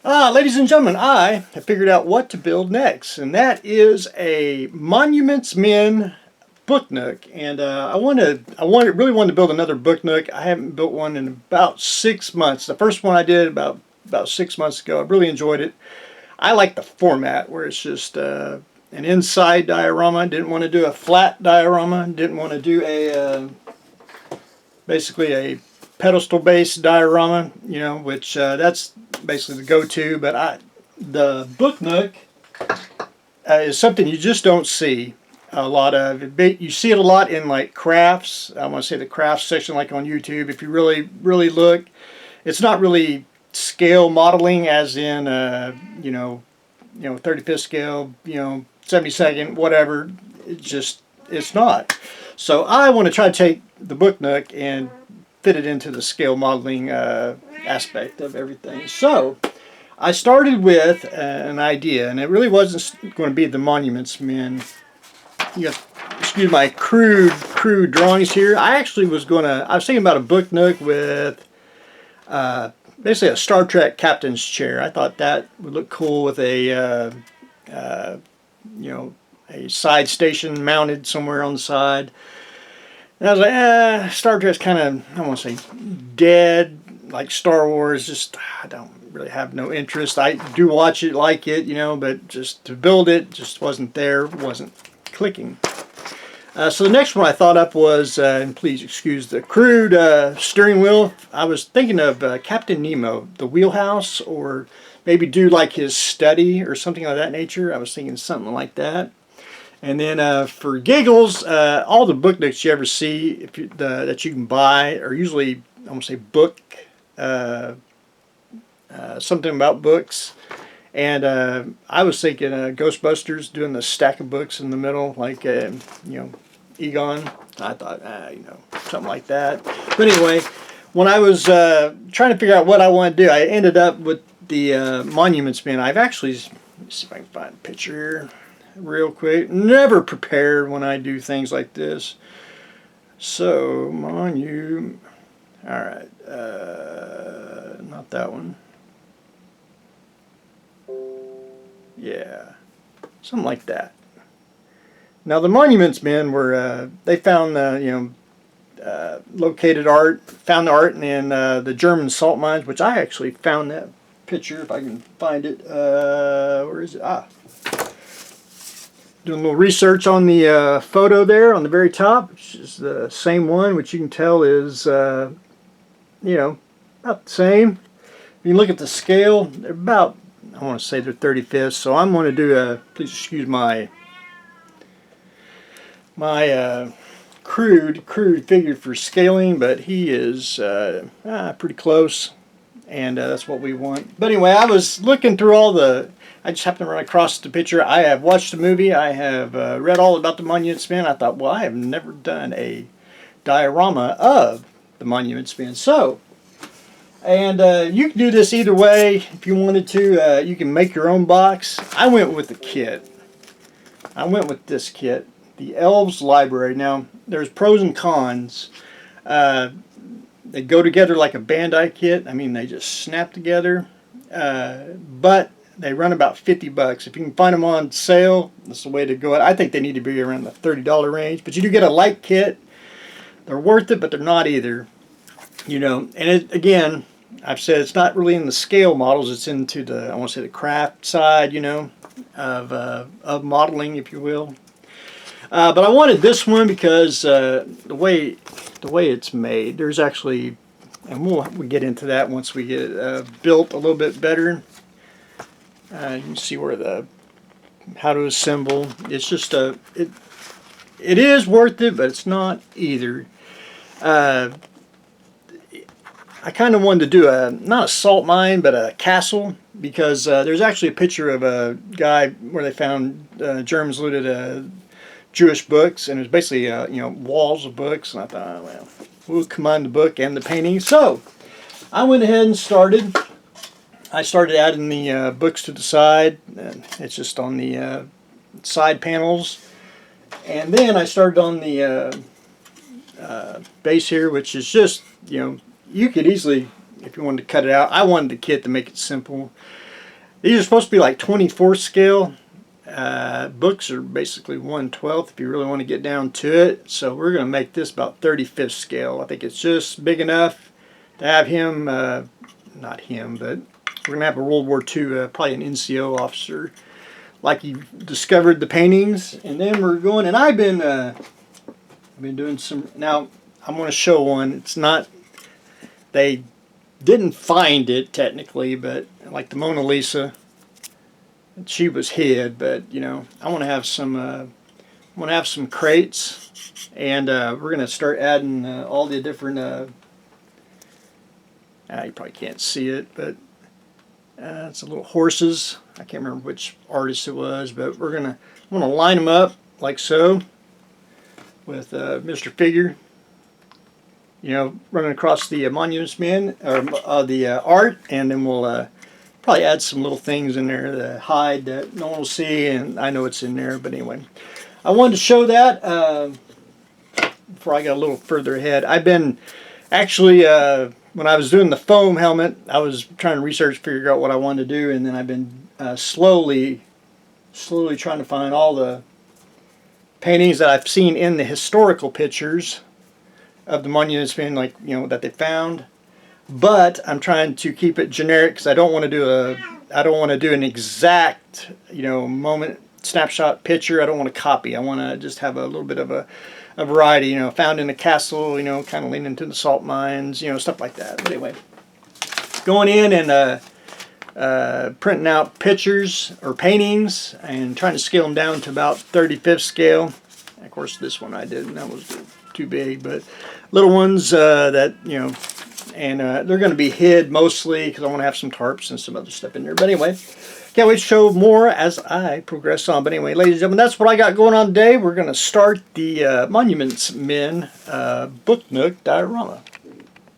Ladies and gentlemen, I have figured out what to build next, and that is a Monuments Men Book Nook. And I really wanted to build another book nook. I haven't built one in about 6 months. The first one I did about 6 months ago. I really enjoyed it. I like the format where it's just an inside diorama. Didn't want to do a flat diorama. Didn't want to do a basically a pedestal-based diorama, you know, which that's basically the go-to. But the book nook is something you just don't see a lot of. You see it a lot in like crafts. I want to say the crafts section, like on YouTube. If you really look, it's not really scale modeling, as in you know 35th scale, 72nd, whatever. It's not. So I want to try to take the book nook and fit it into the scale modeling aspect of everything. So I started with an idea, and it really wasn't going to be the Monuments Men. Excuse my crude drawings here. I was thinking about a book nook with basically a Star Trek captain's chair. I thought that would look cool with a a side station mounted somewhere on the side. And I was like, Star Trek's kind of, I don't want to say dead, like Star Wars. Just, I don't really have no interest. I do watch it, like it, but just to build it just wasn't there, wasn't clicking. So the next one I thought up was, and please excuse the crude steering wheel. I was thinking of Captain Nemo, the wheelhouse, or maybe do like his study or something of that nature. I was thinking something like that. And then for giggles, all the book nooks you ever see that you can buy are usually, I want to say book, something about books. And I was thinking Ghostbusters, doing the stack of books in the middle, like, Egon. I thought, something like that. But anyway, when I was trying to figure out what I want to do, I ended up with the Monuments Men. I've actually, let me see if I can find a picture here real quick. Never prepared when I do things like this. So, alright, not that one. Yeah, something like that. Now the Monuments Men were, they found located art, found the art in the German salt mines, which I actually found that picture, if I can find it. Where is it? Doing a little research on the photo there on the very top, which is the same one, which you can tell is, about the same. If you look at the scale, they're about, I want to say they're 35th, so I'm going to do please excuse my crude figure for scaling, but he is pretty close, and that's what we want. But anyway, I was looking through I just happened to run across the picture. I have watched the movie. I have read all about the Monuments Men. I thought, well, I have never done a diorama of the Monuments Men. So, and you can do this either way. If you wanted to, you can make your own box. I went with the kit. I went with this kit, the Elves Library. Now, there's pros and cons. They go together like a Bandai kit. I mean, they just snap together. But they run about $50. If you can find them on sale, that's the way to go. I think they need to be around the $30 range. But you do get a light kit. They're worth it, but they're not either. And again, I've said it's not really in the scale models. It's into the, I want to say, the craft side, of modeling, if you will. But I wanted this one because the way it's made, there's actually, and we'll get into that once we get it built a little bit better. You can see how to assemble. It's just it is worth it, but it's not either. I kind of wanted to do not a salt mine, but a castle, because there's actually a picture of a guy where they found Germans looted Jewish books, and it was basically walls of books. And I thought, well, we'll combine the book and the painting. So I went ahead and started. I started adding the books to the side. It's just on the side panels, and then I started on the base here, which is just you could easily, if you wanted to cut it out. I wanted the kit to make it simple. These are supposed to be like 24 scale. Books are basically 1/12 if you really want to get down to it. So we're going to make this about 35th scale. I think it's just big enough to have him, not him, but we're going to have a World War II, probably an NCO officer, like he discovered the paintings. And then we're going, and I've been doing some, now I'm going to show one. It's not, they didn't find it technically, but like the Mona Lisa, she was hid, but you know, I want to have some crates, and we're going to start adding all the different you probably can't see it, but it's a little horses. I can't remember which artist it was, but I'm going to line them up like so with Mr. Figure, you know, running across the Monuments Men, or the art, and then we'll probably add some little things in there to hide that no one will see, and I know it's in there, but anyway. I wanted to show that before I got a little further ahead. I've been actually, when I was doing the foam helmet, I was trying to research, figure out what I wanted to do, and then I've been slowly trying to find all the paintings that I've seen in the historical pictures of the monuments men, like, you know, that they found. But I'm trying to keep it generic because I don't want to do an exact, you know, moment snapshot picture. I don't want to copy. I want to just have a little bit of a variety, you know, found in a castle, you know, kind of leaning into the salt mines, you know, stuff like that. But anyway, going in and printing out pictures or paintings and trying to scale them down to about 35th scale. Of course, this one I didn't. That was too big, but little ones that, you know, and they're going to be hid mostly because I want to have some tarps and some other stuff in there. But anyway, can't wait to show more as I progress on. But anyway, ladies and gentlemen, that's what I got going on today. We're going to start the Monuments Men Book Nook diorama.